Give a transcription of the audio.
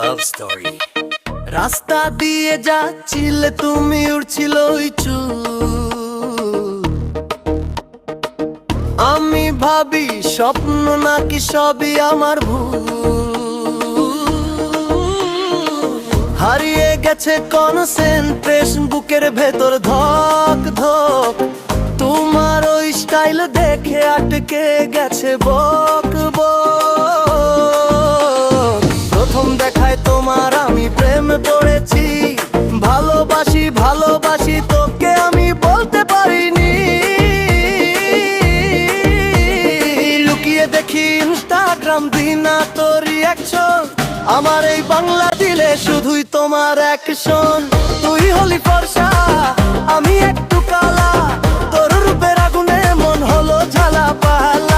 love story. রাস্তা দিয়ে যাচ্ছিলে তুমি, উড়ছিল ওই চুল। আমি ভাবি স্বপ্ন নাকি সবই আমার ভুল। হারিয়ে গেছে কনসেন্ট্রেশন, বুকের ভেতর ধক ধক। তোমার ওই স্টাইল দেখে আটকে গেছে বক বক। প্রথম দেখায় তোমার আমি প্রেম পড়েছি, ভালোবাসি ভালোবাসি তোকে আমি বলতে পারিনি। লুকিয়ে দেখি ইনস্টাগ্রাম দিনা তোর রিঅ্যাকশন, আমার এই বাংলা দিলে শুধুই তোমার অ্যাকশন। তুই হলি ফর্সা, আমি একটু কালা, তোর রূপের আগুনে মন হলো ঝালা পালা।